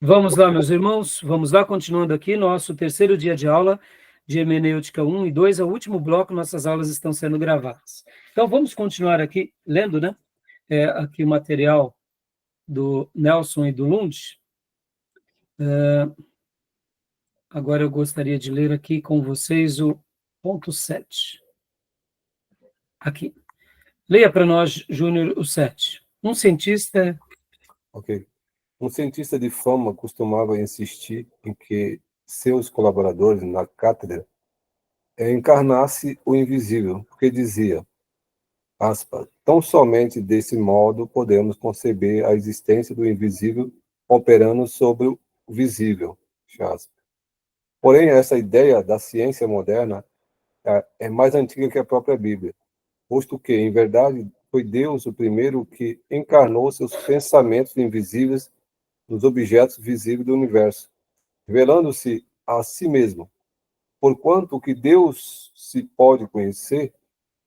Vamos lá, meus irmãos, vamos lá, continuando aqui, nosso terceiro dia de aula de Hermenêutica 1 e 2, é o último bloco, nossas aulas estão sendo gravadas. Então, vamos continuar aqui, lendo, né, aqui o material do Nelson e do Lund. Agora eu gostaria de ler aqui com vocês o ponto 7. Aqui. Leia para nós, Júnior, o 7. Um cientista... Ok. Um cientista de fama costumava insistir em que seus colaboradores na cátedra encarnasse o invisível, porque dizia, aspas, tão somente desse modo podemos conceber a existência do invisível operando sobre o visível. Porém, essa ideia da ciência moderna é mais antiga que a própria Bíblia, posto que, em verdade, foi Deus o primeiro que encarnou seus pensamentos invisíveis nos objetos visíveis do universo, revelando-se a si mesmo. Porquanto o que Deus se pode conhecer,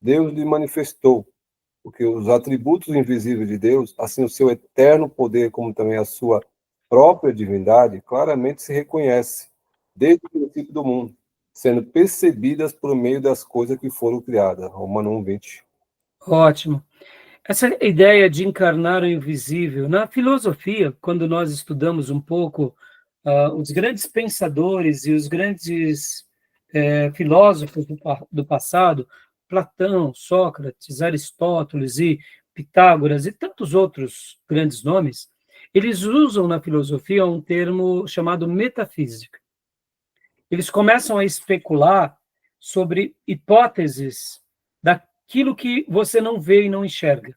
Deus lhe manifestou, porque os atributos invisíveis de Deus, assim o seu eterno poder, como também a sua própria divindade, claramente se reconhece, desde o princípio do mundo, sendo percebidas por meio das coisas que foram criadas. Romanos 1:20. Ótimo. Essa ideia de encarnar o invisível, na filosofia, quando nós estudamos um pouco os grandes pensadores e os grandes filósofos do passado, Platão, Sócrates, Aristóteles e Pitágoras e tantos outros grandes nomes, eles usam na filosofia um termo chamado metafísica. Eles começam a especular sobre hipóteses daquilo que você não vê e não enxerga.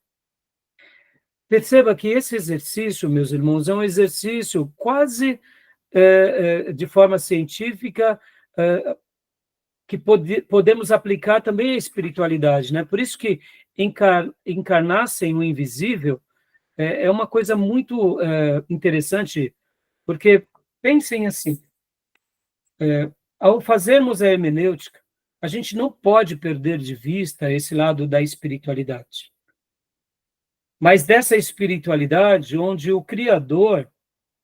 Perceba que esse exercício, meus irmãos, é um exercício quase de forma científica que podemos aplicar também à espiritualidade, né? Por isso que encarnar-se no invisível é uma coisa muito interessante, porque pensem assim, ao fazermos a hermenêutica, a gente não pode perder de vista esse lado da espiritualidade. Mas dessa espiritualidade onde o Criador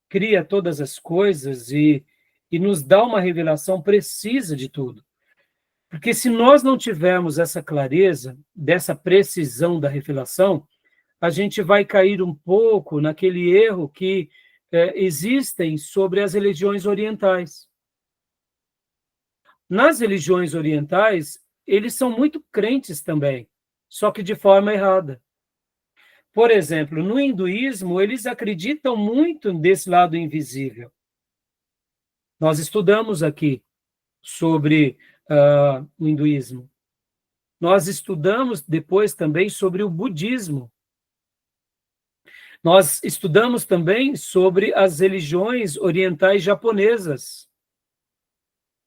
cria todas as coisas e nos dá uma revelação precisa de tudo. Porque se nós não tivermos essa clareza, dessa precisão da revelação, a gente vai cair um pouco naquele erro que existem sobre as religiões orientais. Nas religiões orientais, eles são muito crentes também, só que de forma errada. Por exemplo, no hinduísmo, eles acreditam muito desse lado invisível. Nós estudamos aqui sobre o hinduísmo. Nós estudamos depois também sobre o budismo. Nós estudamos também sobre as religiões orientais japonesas.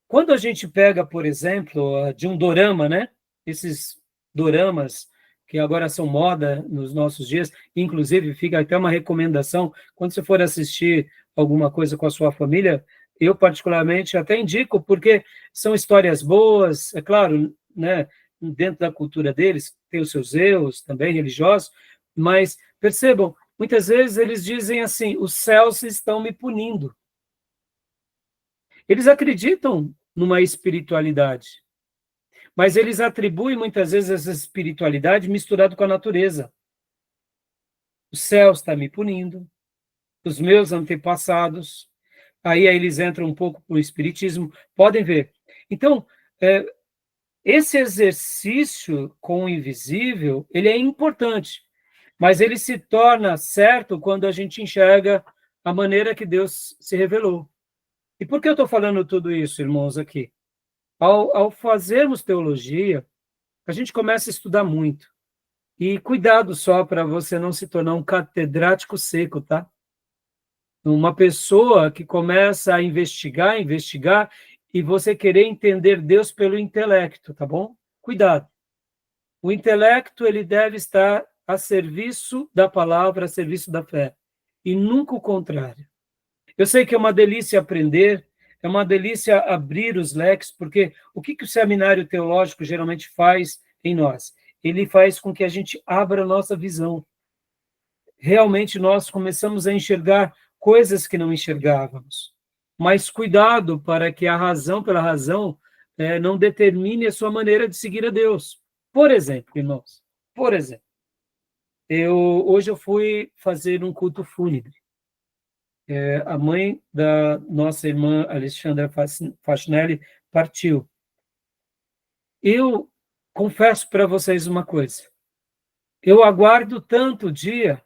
Quando a gente pega, por exemplo, de um dorama, né? Esses doramas que agora são moda nos nossos dias, inclusive fica até uma recomendação, quando você for assistir alguma coisa com a sua família, eu particularmente até indico, porque são histórias boas, é claro, né, dentro da cultura deles, tem os seus erros também religiosos, mas percebam, muitas vezes eles dizem assim, os céus estão me punindo. Eles acreditam numa espiritualidade, mas eles atribuem muitas vezes essa espiritualidade misturada com a natureza. O céu está me punindo, os meus antepassados, aí eles entram um pouco para o espiritismo, podem ver. Então, esse exercício com o invisível, ele é importante, mas ele se torna certo quando a gente enxerga a maneira que Deus se revelou. E por que eu estou falando tudo isso, irmãos, aqui? Ao fazermos teologia, a gente começa a estudar muito. E cuidado só para você não se tornar um catedrático seco, tá? Uma pessoa que começa a investigar, e você querer entender Deus pelo intelecto, tá bom? Cuidado. O intelecto, ele deve estar a serviço da palavra, a serviço da fé, e nunca o contrário. Eu sei que é uma delícia aprender, é uma delícia abrir os leques, porque o que o seminário teológico geralmente faz em nós? Ele faz com que a gente abra a nossa visão. Realmente nós começamos a enxergar coisas que não enxergávamos. Mas cuidado para que a razão pela razão não determine a sua maneira de seguir a Deus. Por exemplo, irmãos, hoje eu fui fazer um culto fúnebre. A mãe da nossa irmã Alexandra Facinelli partiu. Eu confesso para vocês uma coisa. Eu aguardo tanto o dia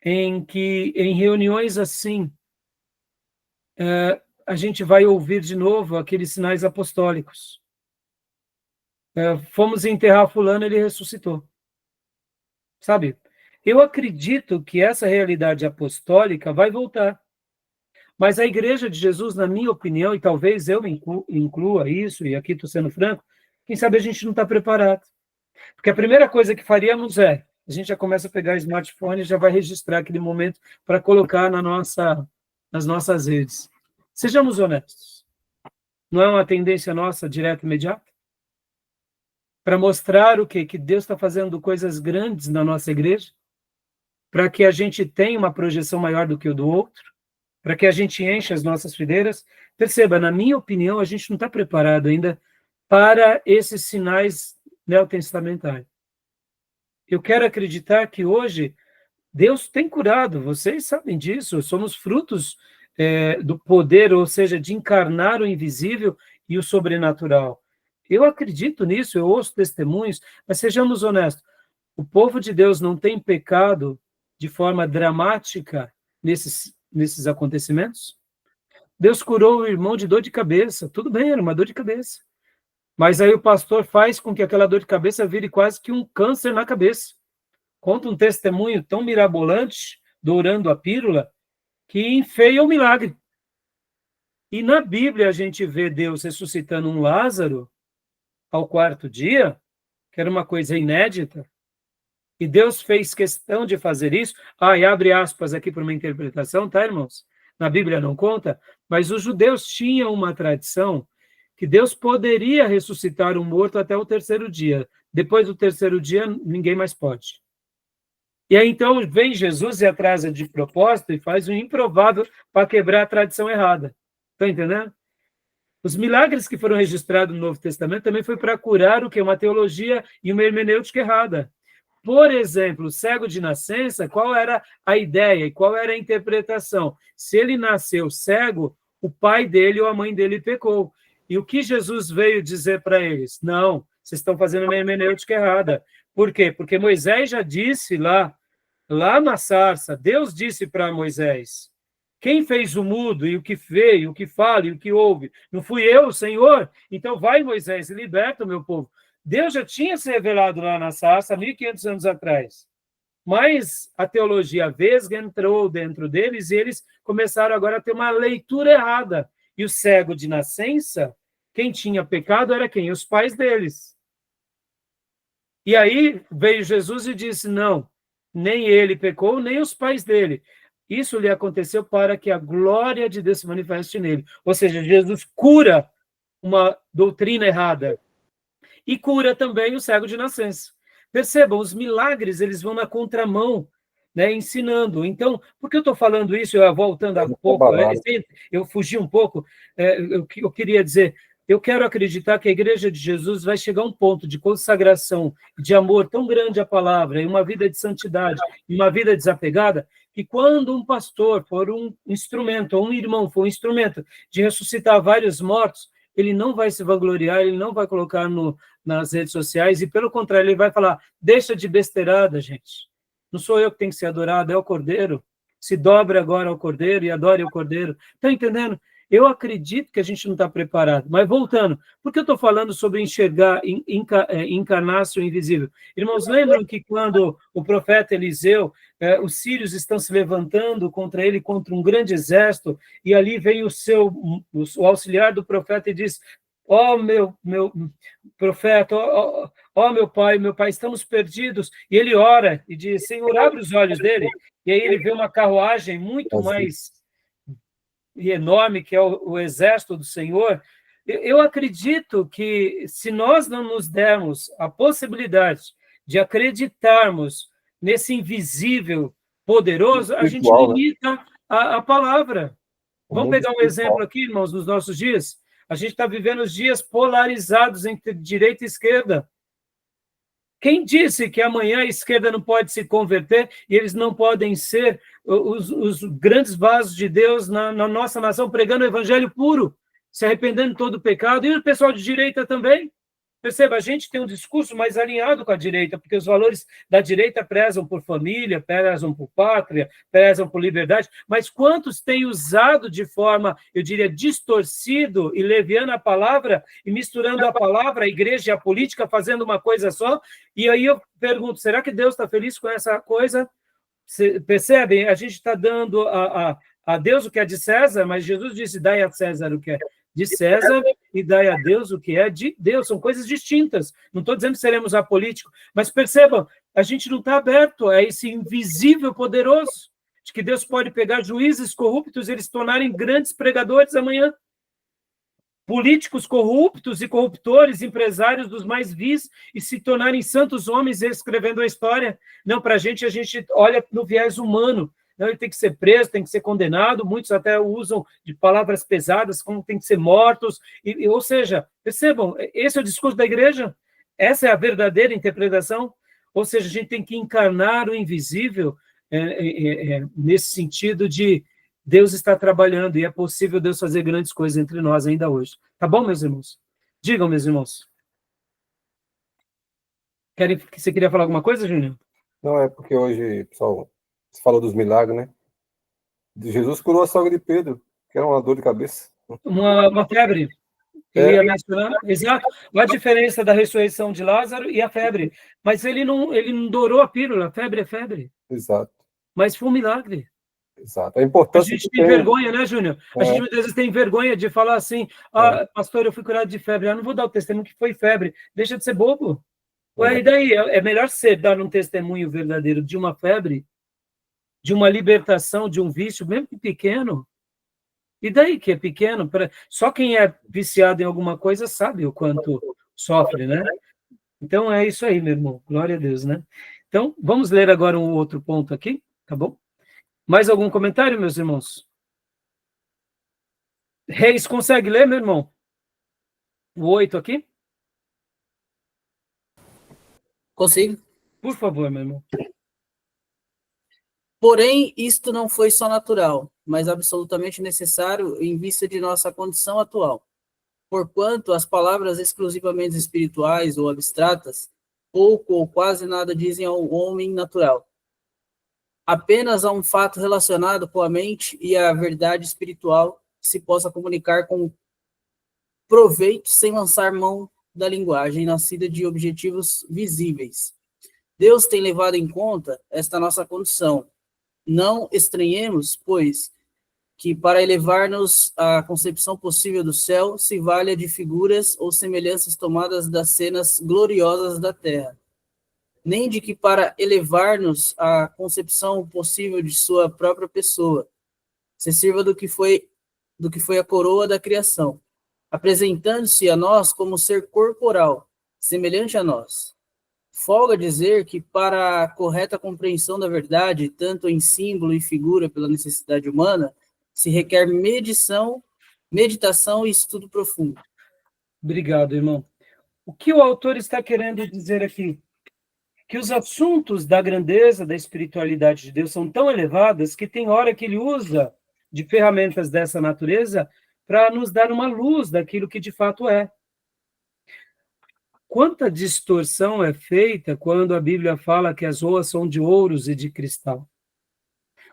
em que, em reuniões assim, a gente vai ouvir de novo aqueles sinais apostólicos. Fomos enterrar fulano, ele ressuscitou. Sabe? Eu acredito que essa realidade apostólica vai voltar. Mas a Igreja de Jesus, na minha opinião, e talvez eu inclua isso, e aqui estou sendo franco, quem sabe a gente não está preparado. Porque a primeira coisa que faríamos a gente já começa a pegar o smartphone e já vai registrar aquele momento para colocar nas nossas redes. Sejamos honestos. Não é uma tendência nossa, direta e imediata? Para mostrar o quê? Que Deus está fazendo coisas grandes na nossa igreja, para que a gente tenha uma projeção maior do que o do outro, para que a gente encha as nossas fideiras. Perceba, na minha opinião, a gente não está preparado ainda para esses sinais neotestamentários. Eu quero acreditar que hoje Deus tem curado, vocês sabem disso, somos frutos do poder, ou seja, de encarnar o invisível e o sobrenatural. Eu acredito nisso, eu ouço testemunhos, mas sejamos honestos, o povo de Deus não tem pecado de forma dramática nesses acontecimentos? Deus curou o irmão de dor de cabeça, tudo bem, era uma dor de cabeça. Mas aí o pastor faz com que aquela dor de cabeça vire quase que um câncer na cabeça. Conta um testemunho tão mirabolante, dourando a pílula, que enfeia o milagre. E na Bíblia a gente vê Deus ressuscitando um Lázaro ao 4º dia, que era uma coisa inédita, e Deus fez questão de fazer isso. E abre aspas aqui para uma interpretação, tá, irmãos? Na Bíblia não conta, mas os judeus tinham uma tradição que Deus poderia ressuscitar um morto até o 3º dia. Depois do 3º dia, ninguém mais pode. E aí, então, vem Jesus e atrasa de propósito e faz o improvável para quebrar a tradição errada. Está entendendo? Os milagres que foram registrados no Novo Testamento também foi para curar o que? Uma teologia e uma hermenêutica errada. Por exemplo, o cego de nascença, qual era a ideia e qual era a interpretação? Se ele nasceu cego, o pai dele ou a mãe dele pecou. E o que Jesus veio dizer para eles? Não, vocês estão fazendo uma hermenêutica errada. Por quê? Porque Moisés já disse lá na sarça, Deus disse para Moisés, quem fez o mudo e o que veio, o que fala e o que ouve? Não fui eu, Senhor? Então vai, Moisés, e liberta o meu povo. Deus já tinha se revelado lá na sarça 1.500 anos atrás. Mas a teologia vesga entrou dentro deles e eles começaram agora a ter uma leitura errada. E o cego de nascença, quem tinha pecado era quem? Os pais deles. E aí veio Jesus e disse, não, nem ele pecou, nem os pais dele. Isso lhe aconteceu para que a glória de Deus se manifeste nele. Ou seja, Jesus cura uma doutrina errada. E cura também o cego de nascença. Percebam, os milagres, eles vão na contramão, né, ensinando. Então, por que eu estou falando isso? Voltando um pouco, eu fugi um pouco, eu queria dizer, eu quero acreditar que a Igreja de Jesus vai chegar a um ponto de consagração, de amor tão grande à palavra, e uma vida de santidade, e uma vida desapegada, que quando um pastor for um instrumento, ou um irmão for um instrumento de ressuscitar vários mortos, ele não vai se vangloriar, ele não vai colocar nas redes sociais, e pelo contrário, ele vai falar, deixa de besteirada, gente. Não sou eu que tenho que ser adorado, é o Cordeiro. Se dobre agora ao Cordeiro e adore o Cordeiro. Está entendendo? Eu acredito que a gente não está preparado. Mas voltando, por que eu estou falando sobre enxergar, encarnar-se o invisível? Irmãos, lembram que quando o profeta Eliseu, os sírios estão se levantando contra ele, contra um grande exército, e ali vem o auxiliar do profeta e diz, meu profeta, meu pai, estamos perdidos. E ele ora e diz, Senhor, abre os olhos dele. E aí ele vê uma carruagem muito mais e enorme, que é o exército do Senhor. Eu acredito que se nós não nos dermos a possibilidade de acreditarmos nesse invisível poderoso, a gente limita a palavra. Vamos mundo pegar um espiritual. exemplo aqui, irmãos, nos nossos dias. A gente está vivendo os dias polarizados entre direita e esquerda. Quem disse que amanhã a esquerda não pode se converter e eles não podem ser os grandes vasos de Deus na nossa nação, pregando o evangelho puro, se arrependendo de todo o pecado, e o pessoal de direita também? Perceba, a gente tem um discurso mais alinhado com a direita, porque os valores da direita prezam por família, prezam por pátria, prezam por liberdade, mas quantos têm usado de forma, eu diria, distorcido e leviana a palavra, e misturando a palavra, a igreja e a política, fazendo uma coisa só? E aí eu pergunto, será que Deus está feliz com essa coisa? Percebem? A gente está dando a Deus o que é de César, mas Jesus disse, dai a César o que é de César e dai a Deus o que é de Deus. São coisas distintas. Não estou dizendo que seremos apolíticos, mas percebam, a gente não está aberto a esse invisível poderoso, de que Deus pode pegar juízes corruptos e eles se tornarem grandes pregadores amanhã. Políticos corruptos e corruptores, empresários dos mais vis, e se tornarem santos homens escrevendo a história. Não, para a gente olha no viés humano. Não, ele tem que ser preso, tem que ser condenado, muitos até usam de palavras pesadas, como tem que ser mortos, ou seja, percebam, esse é o discurso da igreja, essa é a verdadeira interpretação, ou seja, a gente tem que encarnar o invisível nesse sentido de Deus está trabalhando e é possível Deus fazer grandes coisas entre nós ainda hoje. Tá bom, meus irmãos? Digam, meus irmãos. Você queria falar alguma coisa, Júnior? Não, é porque hoje, pessoal, você falou dos milagres, né? Jesus curou a sogra de Pedro, que era uma dor de cabeça. Uma febre. Eu ia mencionar, exato. A diferença da ressurreição de Lázaro e a febre. Mas ele não dourou a pílula, a febre é febre. Exato. Mas foi um milagre. Exato. A importância a gente tem vergonha, né, Júnior? A gente muitas vezes tem vergonha de falar assim, pastor, eu fui curado de febre, eu não vou dar o testemunho que foi febre. Deixa de ser bobo. Ué, e daí? É melhor você dar um testemunho verdadeiro de uma febre, de uma libertação, de um vício, mesmo que pequeno. E daí que é pequeno? Só quem é viciado em alguma coisa sabe o quanto sofre, né? Então é isso aí, meu irmão. Glória a Deus, né? Então, vamos ler agora um outro ponto aqui, tá bom? Mais algum comentário, meus irmãos? Reis, consegue ler, meu irmão? O 8 aqui? Consigo. Por favor, meu irmão. Porém, isto não foi só natural, mas absolutamente necessário em vista de nossa condição atual. Porquanto as palavras exclusivamente espirituais ou abstratas, pouco ou quase nada dizem ao homem natural. Apenas há um fato relacionado com a mente e a verdade espiritual que se possa comunicar com proveito sem lançar mão da linguagem nascida de objetivos visíveis. Deus tem levado em conta esta nossa condição. Não estranhemos, pois, que para elevar-nos à concepção possível do céu se valha de figuras ou semelhanças tomadas das cenas gloriosas da terra, nem de que para elevar-nos à concepção possível de sua própria pessoa se sirva do que foi a coroa da criação, apresentando-se a nós como ser corporal, semelhante a nós. Folga dizer que para a correta compreensão da verdade, tanto em símbolo e figura pela necessidade humana, se requer meditação e estudo profundo. Obrigado, irmão. O que o autor está querendo dizer aqui? Que os assuntos da grandeza, da espiritualidade de Deus são tão elevados que tem hora que ele usa de ferramentas dessa natureza para nos dar uma luz daquilo que de fato é. Quanta distorção é feita quando a Bíblia fala que as ruas são de ouros e de cristal.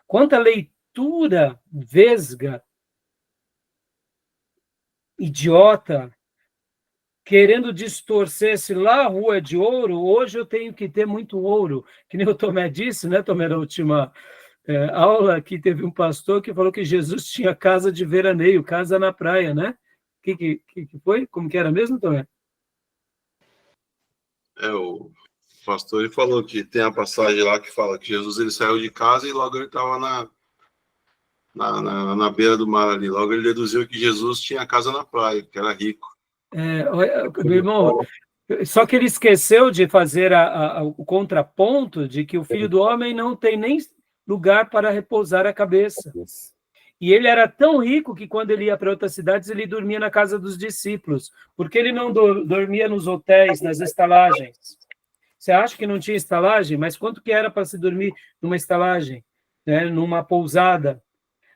Quanta leitura vesga, idiota, querendo distorcer, se lá a rua é de ouro, hoje eu tenho que ter muito ouro. Que nem o Tomé disse, né, Tomé, na última aula, que teve um pastor que falou que Jesus tinha casa de veraneio, casa na praia, né? Que foi? Como que era mesmo, Tomé? O pastor ele falou que tem a passagem lá que fala que Jesus ele saiu de casa e logo ele estava na beira do mar ali. Logo ele deduziu que Jesus tinha casa na praia, que era rico. Meu irmão, só que ele esqueceu de fazer o contraponto de que o Filho do Homem não tem nem lugar para repousar a cabeça. E ele era tão rico que quando ele ia para outras cidades, ele dormia na casa dos discípulos, porque ele não dormia nos hotéis, nas estalagens. Você acha que não tinha estalagem? Mas quanto que era para se dormir numa estalagem, né? Numa pousada?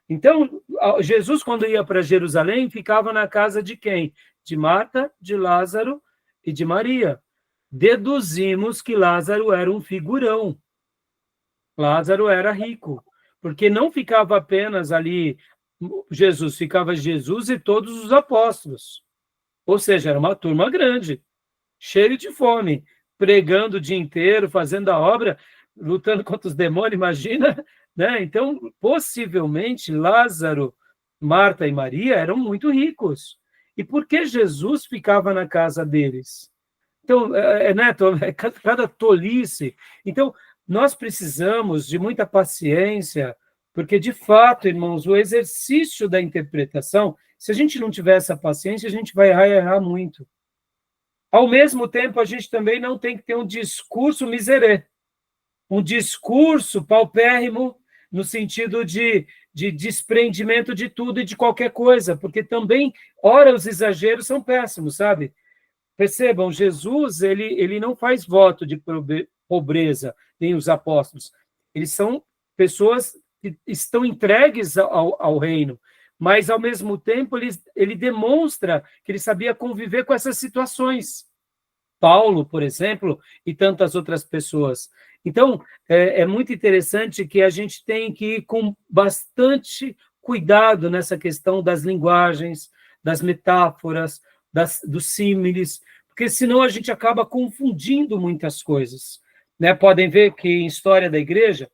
Então, Jesus, quando ia para Jerusalém, ficava na casa de quem? De Marta, de Lázaro e de Maria. Deduzimos que Lázaro era um figurão. Lázaro era rico, porque não ficava apenas ali Jesus, ficava Jesus e todos os apóstolos. Ou seja, era uma turma grande, cheio de fome, pregando o dia inteiro, fazendo a obra, lutando contra os demônios, imagina, né? Então, possivelmente, Lázaro, Marta e Maria eram muito ricos. E por que Jesus ficava na casa deles? Então, cada tolice. Então, nós precisamos de muita paciência, porque, de fato, irmãos, o exercício da interpretação, se a gente não tiver essa paciência, a gente vai errar muito. Ao mesmo tempo, a gente também não tem que ter um discurso miserê, um discurso paupérrimo, no sentido de desprendimento de tudo e de qualquer coisa, porque também, ora, os exageros são péssimos, sabe? Percebam, Jesus, ele não faz voto de pobreza, nem os apóstolos. Eles são pessoas que estão entregues ao reino, mas, ao mesmo tempo, ele demonstra que ele sabia conviver com essas situações. Paulo, por exemplo, e tantas outras pessoas. Então, é muito interessante que a gente tem que ir com bastante cuidado nessa questão das linguagens, das metáforas, dos símiles, porque senão a gente acaba confundindo muitas coisas, né? Podem ver que em História da Igreja,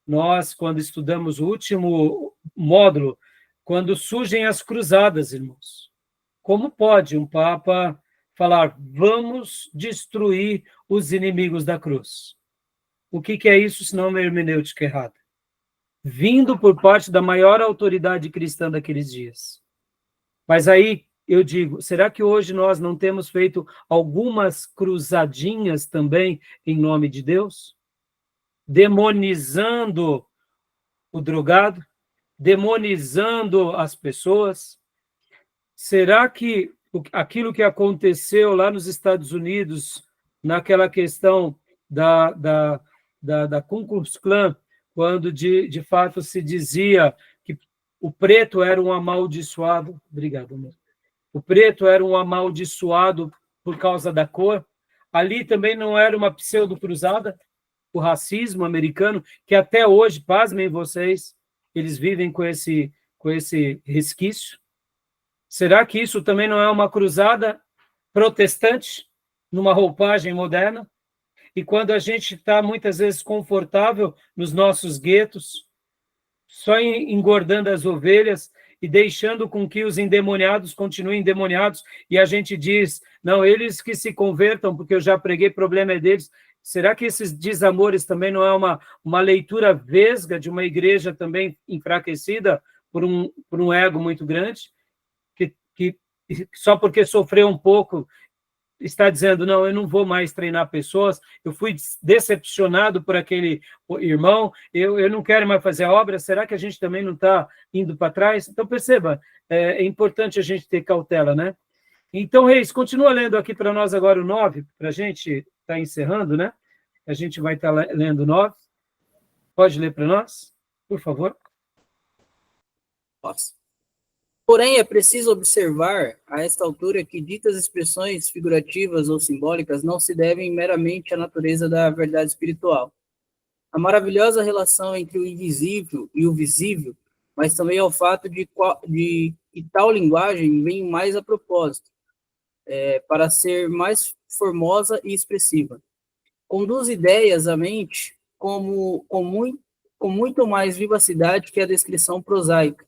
nós, quando estudamos o último módulo, quando surgem as cruzadas, irmãos, como pode um Papa falar, vamos destruir os inimigos da cruz? O que é isso, senão uma hermenêutica errada? Vindo por parte da maior autoridade cristã daqueles dias. Mas aí, eu digo, será que hoje nós não temos feito algumas cruzadinhas também em nome de Deus? Demonizando o drogado? Demonizando as pessoas? Será que aquilo que aconteceu lá nos Estados Unidos, naquela questão da Ku Klux Klan, quando de fato se dizia que o preto era um amaldiçoado, obrigado, meu. O preto era um amaldiçoado por causa da cor, ali também não era uma pseudo-cruzada, o racismo americano, que até hoje, pasmem vocês, eles vivem com esse resquício. Será que isso também não é uma cruzada protestante, numa roupagem moderna? E quando a gente está, muitas vezes, confortável nos nossos guetos, só engordando as ovelhas e deixando com que os endemoniados continuem endemoniados, e a gente diz, não, eles que se convertam, porque eu já preguei, problema é deles. Será que esses desamores também não é uma leitura vesga de uma igreja também enfraquecida por um ego muito grande? Que só porque sofreu um pouco está dizendo, não, eu não vou mais treinar pessoas, eu fui decepcionado por aquele irmão, eu não quero mais fazer a obra, será que a gente também não está indo para trás? Então, perceba, é importante a gente ter cautela, né? Então, Reis, continua lendo aqui para nós agora o 9, para a gente estar encerrando, né? A gente vai estar lendo o 9. Pode ler para nós, por favor? Posso. Porém, é preciso observar, a esta altura, que ditas expressões figurativas ou simbólicas não se devem meramente à natureza da verdade espiritual. A maravilhosa relação entre o invisível e o visível, mas também ao fato de que tal linguagem vem mais a propósito, para ser mais formosa e expressiva. Conduz ideias à mente com muito mais vivacidade que a descrição prosaica.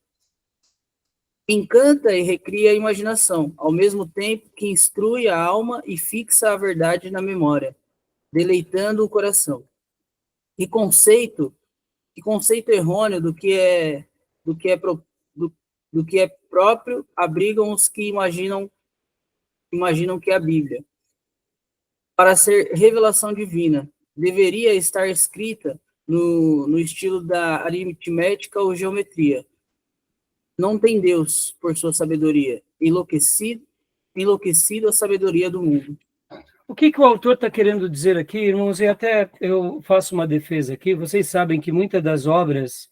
Encanta e recria a imaginação, ao mesmo tempo que instrui a alma e fixa a verdade na memória, deleitando o coração. Que conceito errôneo do que é próprio abrigam os que imaginam que a Bíblia, para ser revelação divina, deveria estar escrita no estilo da aritmética ou geometria. Não tem Deus, por sua sabedoria, enlouquecido a sabedoria do mundo. O que o autor está querendo dizer aqui, irmãos, e até eu faço uma defesa aqui, vocês sabem que muitas das obras,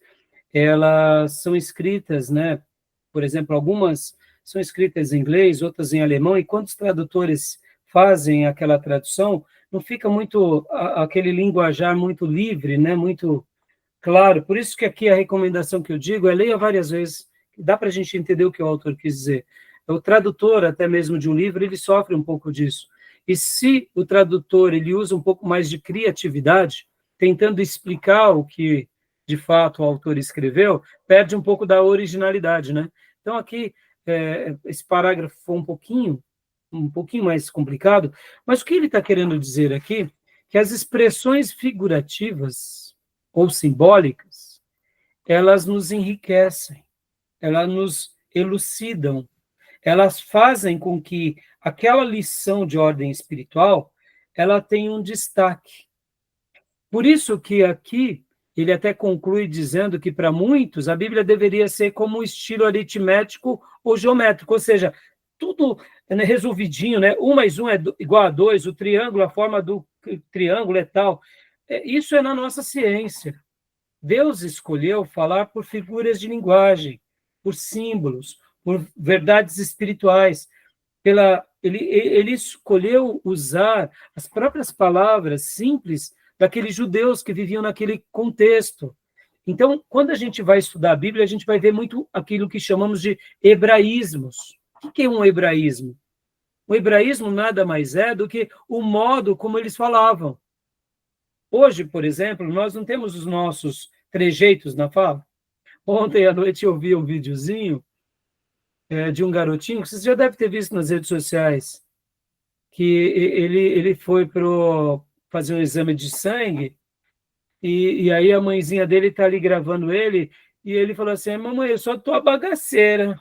elas são escritas, né? Por exemplo, algumas são escritas em inglês, outras em alemão, e quando os tradutores fazem aquela tradução, não fica muito aquele linguajar muito livre, né? Muito claro. Por isso que aqui a recomendação que eu digo é leia várias vezes, dá para a gente entender o que o autor quis dizer. O tradutor, até mesmo de um livro, ele sofre um pouco disso. E se o tradutor ele usa um pouco mais de criatividade, tentando explicar o que, de fato, o autor escreveu, perde um pouco da originalidade, né? Então, aqui, esse parágrafo foi um pouquinho mais complicado, mas o que ele está querendo dizer aqui, que as expressões figurativas ou simbólicas, elas nos enriquecem, elas nos elucidam, elas fazem com que aquela lição de ordem espiritual, ela tenha um destaque. Por isso que aqui, ele até conclui dizendo que, para muitos, a Bíblia deveria ser como um estilo aritmético ou geométrico, ou seja, tudo resolvidinho, né? 1 mais 1 é igual a 2, o triângulo, a forma do triângulo é tal. Isso é na nossa ciência. Deus escolheu falar por figuras de linguagem, por símbolos, por verdades espirituais. Ele escolheu usar as próprias palavras simples daqueles judeus que viviam naquele contexto. Então, quando a gente vai estudar a Bíblia, a gente vai ver muito aquilo que chamamos de hebraísmos. O que é um hebraísmo? O hebraísmo nada mais é do que o modo como eles falavam. Hoje, por exemplo, nós não temos os nossos trejeitos na fala. Ontem à noite eu vi um videozinho de um garotinho, que você já deve ter visto nas redes sociais, que ele foi fazer um exame de sangue, e aí a mãezinha dele está ali gravando ele, e ele falou assim, mamãe, eu só estou a bagaceira.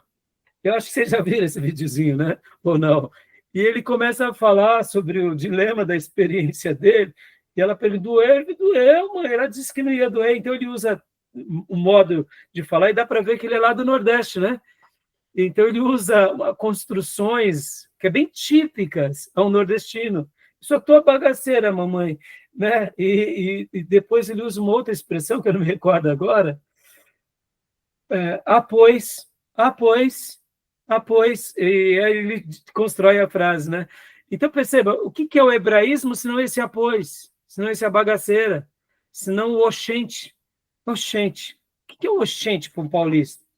Eu acho que vocês já viram esse videozinho, né? Ou não? E ele começa a falar sobre o dilema da experiência dele, e ela perguntou, doeu, mãe. Ela disse que não ia doer, então ele usa um modo de falar, e dá para ver que ele é lá do Nordeste, né? Então, ele usa construções que é bem típicas ao nordestino. Só estou a bagaceira, mamãe. Né? E depois ele usa uma outra expressão, que eu não me recordo agora. Pois. E aí ele constrói a frase. Né? Então, perceba, o que é o hebraísmo, se não esse após, se não esse a bagaceira, se não o oxente. Oxente. O que é o oxente para um paulista?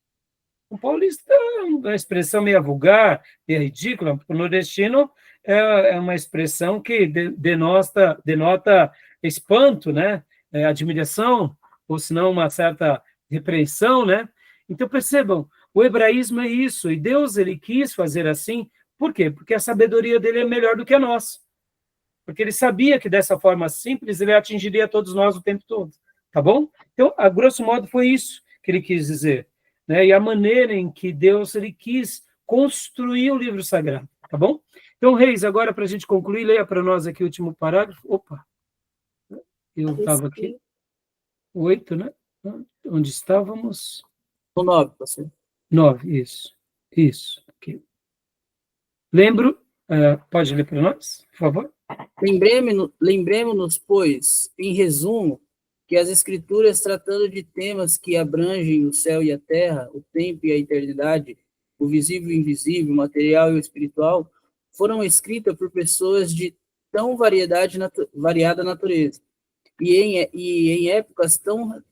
O paulista é uma expressão meio vulgar, meio ridícula. Para o nordestino, é uma expressão que denota espanto, né? Admiração, ou senão uma certa repreensão, né? Então, percebam, o hebraísmo é isso, e Deus ele quis fazer assim. Por quê? Porque a sabedoria dele é melhor do que a nossa. Porque ele sabia que dessa forma simples ele atingiria todos nós o tempo todo. Tá bom? Então, a grosso modo, foi isso que ele quis dizer. Né, e a maneira em que Deus ele quis construir o livro sagrado, tá bom? Então, Reis, agora para a gente concluir, leia para nós aqui o último parágrafo. Opa, eu estava aqui. 8, né? Onde estávamos? O 9, pastor. 9, isso. Aqui. Lembro, pode ler para nós, por favor? Lembremos-nos, pois, em resumo, que as escrituras, tratando de temas que abrangem o céu e a terra, o tempo e a eternidade, o visível e o invisível, o material e o espiritual, foram escritas por pessoas de tão variada natureza, e em épocas tão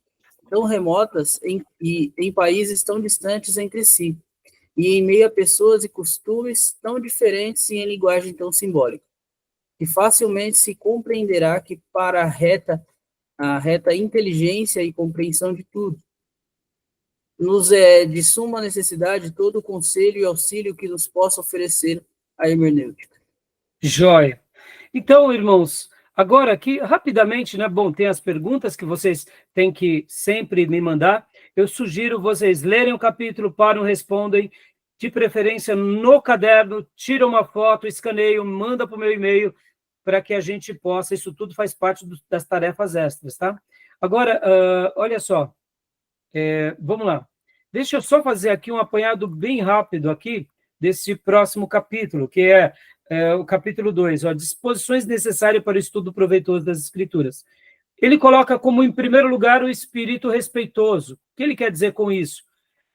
remotas e em países tão distantes entre si, e em meio a pessoas e costumes tão diferentes e em linguagem tão simbólica, que facilmente se compreenderá que para a reta inteligência e compreensão de tudo, nos é de suma necessidade todo o conselho e auxílio que nos possa oferecer a hermenêutica. Joia. Então, irmãos, agora aqui, rapidamente, né? Bom, tem as perguntas que vocês têm que sempre me mandar. Eu sugiro vocês lerem o capítulo, param, respondem, de preferência no caderno, tira uma foto, escaneia, manda para o meu e-mail, para que a gente possa, isso tudo faz parte das tarefas extras, tá? Agora, olha só, vamos lá. Deixa eu só fazer aqui um apanhado bem rápido aqui desse próximo capítulo, que é o capítulo 2, disposições necessárias para o estudo proveitoso das Escrituras. Ele coloca como, em primeiro lugar, o espírito respeitoso. O que ele quer dizer com isso?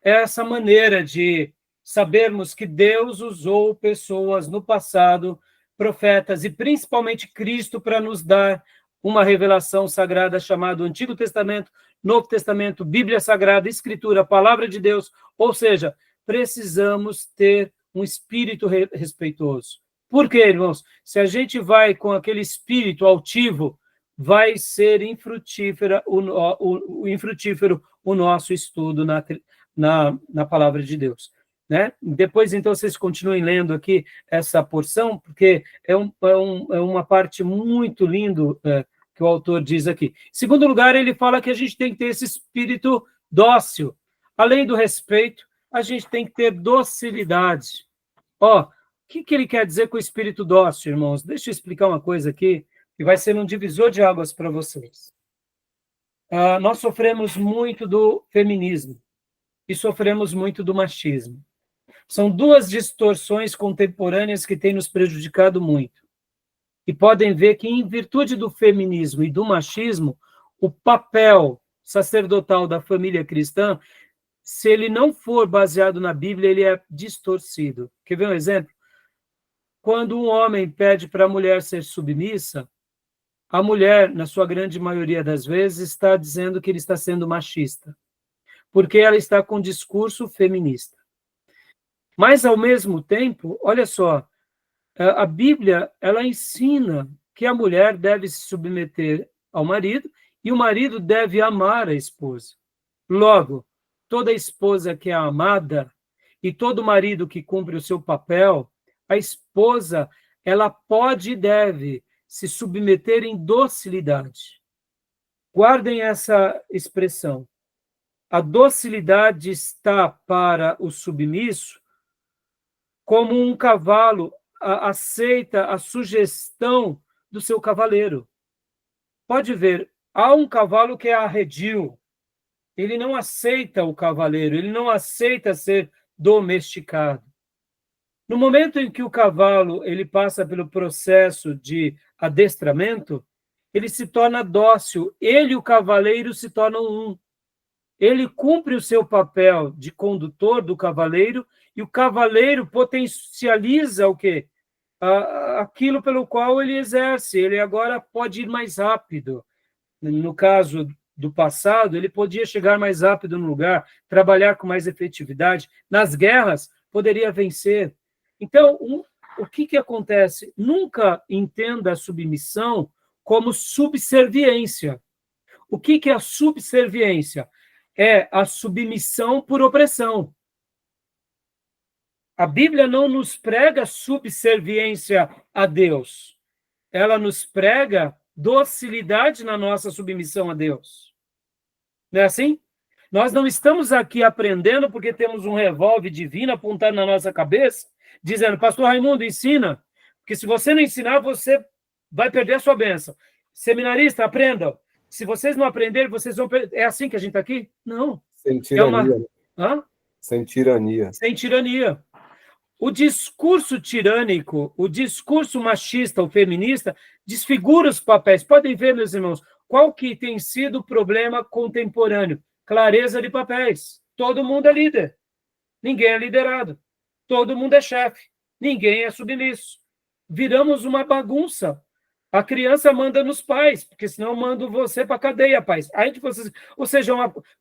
É essa maneira de sabermos que Deus usou pessoas no passado, profetas, e principalmente Cristo, para nos dar uma revelação sagrada chamada Antigo Testamento, Novo Testamento, Bíblia Sagrada, Escritura, Palavra de Deus. Ou seja, precisamos ter um espírito respeitoso. Por quê, irmãos? Se a gente vai com aquele espírito altivo, vai ser infrutífero o nosso estudo na Palavra de Deus. Né? Depois, então, vocês continuem lendo aqui essa porção, porque é uma parte muito linda que o autor diz aqui. Em segundo lugar, ele fala que a gente tem que ter esse espírito dócil. Além do respeito, a gente tem que ter docilidade. O que ele quer dizer com o espírito dócil, irmãos? Deixa eu explicar uma coisa aqui, que vai ser um divisor de águas para vocês. Nós sofremos muito do feminismo e sofremos muito do machismo. São duas distorções contemporâneas que têm nos prejudicado muito. E podem ver que, em virtude do feminismo e do machismo, o papel sacerdotal da família cristã, se ele não for baseado na Bíblia, ele é distorcido. Quer ver um exemplo? Quando um homem pede para a mulher ser submissa, a mulher, na sua grande maioria das vezes, está dizendo que ele está sendo machista, porque ela está com discurso feminista. Mas, ao mesmo tempo, olha só, a Bíblia, ela ensina que a mulher deve se submeter ao marido e o marido deve amar a esposa. Logo, toda esposa que é amada e todo marido que cumpre o seu papel, a esposa, ela pode e deve se submeter em docilidade. Guardem essa expressão. A docilidade está para o submisso como um cavalo aceita a sugestão do seu cavaleiro. Pode ver, há um cavalo que é arredio. Ele não aceita o cavaleiro, ele não aceita ser domesticado. No momento em que o cavalo ele passa pelo processo de adestramento, ele se torna dócil, ele e o cavaleiro se tornam um. Ele cumpre o seu papel de condutor do cavaleiro e o cavaleiro potencializa o quê? Aquilo pelo qual ele exerce. Ele agora pode ir mais rápido. No caso do passado, ele podia chegar mais rápido no lugar, trabalhar com mais efetividade. Nas guerras, poderia vencer. Então, o que acontece? Nunca entenda a submissão como subserviência. O que é a subserviência? É a submissão por opressão. A Bíblia não nos prega subserviência a Deus. Ela nos prega docilidade na nossa submissão a Deus. Não é assim? Nós não estamos aqui aprendendo porque temos um revólver divino apontado na nossa cabeça, dizendo, pastor Raimundo, ensina, porque se você não ensinar, você vai perder a sua bênção. Seminarista, aprendam. Se vocês não aprenderem, vocês vão perder. É assim que a gente está aqui? Não. Sem tirania. Sem tirania. Sem tirania. O discurso tirânico, o discurso machista, o feminista, desfigura os papéis. Podem ver, meus irmãos, qual que tem sido o problema contemporâneo? Clareza de papéis. Todo mundo é líder. Ninguém é liderado. Todo mundo é chefe. Ninguém é submisso. Viramos uma bagunça. A criança manda nos pais, porque senão eu mando você para a cadeia, pais. Ou seja,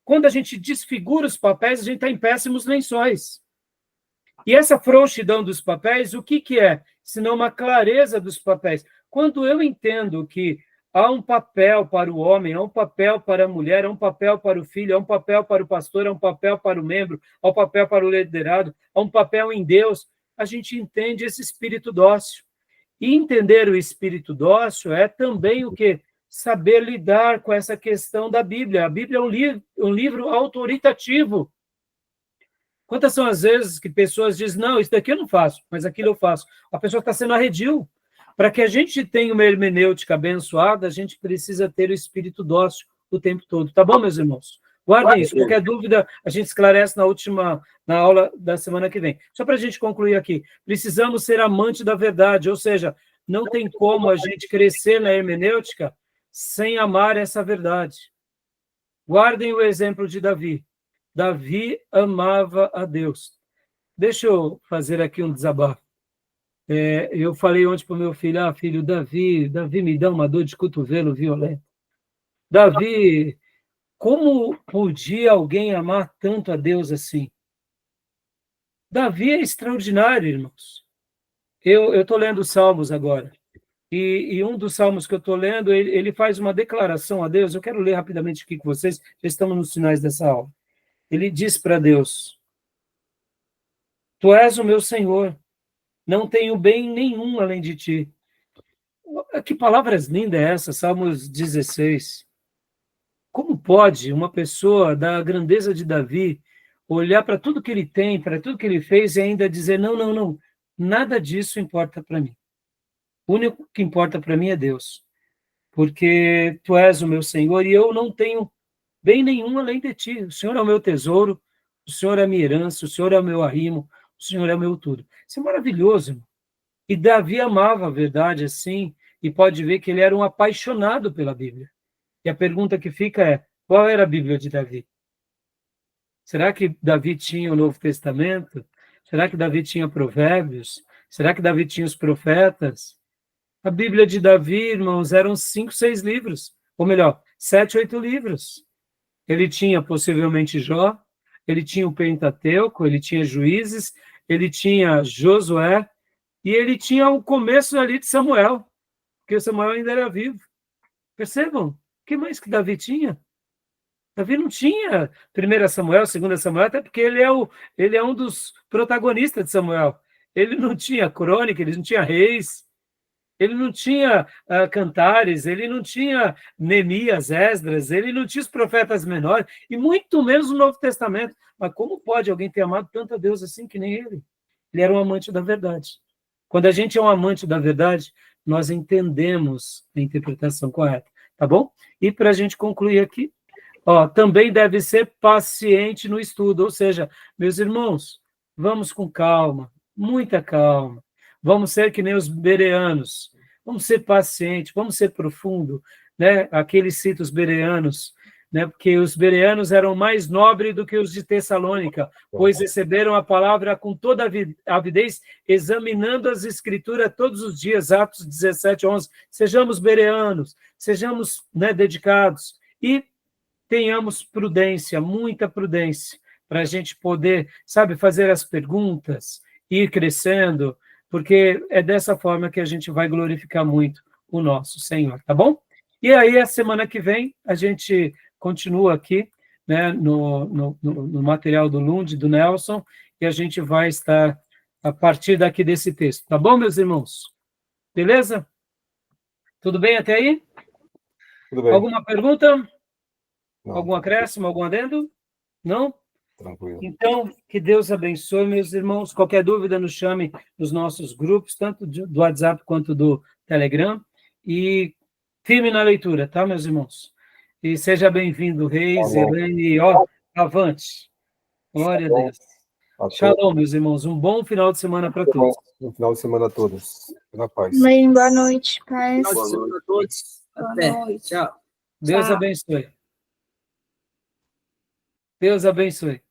quando a gente desfigura os papéis, a gente está em péssimos lençóis. E essa frouxidão dos papéis, o que é? Senão uma clareza dos papéis. Quando eu entendo que há um papel para o homem, há um papel para a mulher, há um papel para o filho, há um papel para o pastor, há um papel para o membro, há um papel para o liderado, há um papel em Deus, a gente entende esse espírito dócil. E entender o espírito dócil é também o quê? Saber lidar com essa questão da Bíblia. A Bíblia é um livro autoritativo. Quantas são as vezes que pessoas dizem, não, isso daqui eu não faço, mas aquilo eu faço. A pessoa está sendo arredio. Para que a gente tenha uma hermenêutica abençoada, a gente precisa ter o espírito dócil, o tempo todo. Tá bom, meus irmãos? Guardem isso. Qualquer dúvida, a gente esclarece na aula da semana que vem. Só para a gente concluir aqui. Precisamos ser amante da verdade, ou seja, não tem como a gente crescer na hermenêutica sem amar essa verdade. Guardem o exemplo de Davi. Davi amava a Deus. Deixa eu fazer aqui um desabafo. Eu falei ontem para o meu filho, filho, Davi me dá uma dor de cotovelo violenta. Davi, como podia alguém amar tanto a Deus assim? Davi é extraordinário, irmãos. Eu estou lendo os Salmos agora. E um dos salmos que eu estou lendo, ele faz uma declaração a Deus. Eu quero ler rapidamente aqui com vocês, já estamos nos finais dessa aula. Ele diz para Deus: Tu és o meu Senhor, não tenho bem nenhum além de ti. Que palavras lindas é essa, Salmos 16. Como pode uma pessoa da grandeza de Davi olhar para tudo que ele tem, para tudo que ele fez e ainda dizer, não, nada disso importa para mim. O único que importa para mim é Deus, porque tu és o meu Senhor e eu não tenho bem nenhum além de ti. O Senhor é o meu tesouro, o Senhor é a minha herança, o Senhor é o meu arrimo, o Senhor é o meu tudo. Isso é maravilhoso, irmão. E Davi amava a verdade assim, e pode ver que ele era um apaixonado pela Bíblia. E a pergunta que fica é, qual era a Bíblia de Davi? Será que Davi tinha o Novo Testamento? Será que Davi tinha Provérbios? Será que Davi tinha os profetas? A Bíblia de Davi, irmãos, eram 5, 6 livros. Ou melhor, 7, 8 livros. Ele tinha possivelmente Jó, ele tinha o Pentateuco, ele tinha Juízes, ele tinha Josué, e ele tinha o começo ali de Samuel, porque o Samuel ainda era vivo. Percebam? O que mais que Davi tinha? Davi não tinha 1 Samuel, 2 Samuel, até porque ele é um dos protagonistas de Samuel. Ele não tinha crônica, ele não tinha reis, ele não tinha cantares, ele não tinha Neemias, Esdras, ele não tinha os profetas menores, e muito menos o Novo Testamento. Mas como pode alguém ter amado tanto a Deus assim que nem ele? Ele era um amante da verdade. Quando a gente é um amante da verdade, nós entendemos a interpretação correta, tá bom? E para a gente concluir aqui, também deve ser paciente no estudo, ou seja, meus irmãos, vamos com calma, muita calma, vamos ser que nem os bereanos, vamos ser pacientes, vamos ser profundo, né? Aqueles cita os bereanos, né? Porque os bereanos eram mais nobres do que os de Tessalônica, pois receberam a palavra com toda avidez, examinando as escrituras todos os dias, Atos 17, 11. Sejamos bereanos, sejamos, né, dedicados e tenhamos prudência, muita prudência, para a gente poder, fazer as perguntas, ir crescendo, porque é dessa forma que a gente vai glorificar muito o nosso Senhor, tá bom? E aí, a semana que vem, a gente continua aqui, né, no material do Lund, do Nelson, e a gente vai estar a partir daqui desse texto, tá bom, meus irmãos? Beleza? Tudo bem até aí? Tudo bem. Alguma pergunta? Não. Algum acréscimo, algum adendo? Não? Tranquilo. Então, que Deus abençoe, meus irmãos. Qualquer dúvida, nos chame nos nossos grupos, tanto do WhatsApp quanto do Telegram. E firme na leitura, tá, meus irmãos? E seja bem-vindo, Reis, Elaine, avante. Glória a Deus. Shalom, meus irmãos. Um bom final de semana para todos. Um final de semana a todos. Na paz. Bem, boa noite, paz. Boa noite a todos. Até. Tchau. Deus Tchau. abençoe. Deus abençoe.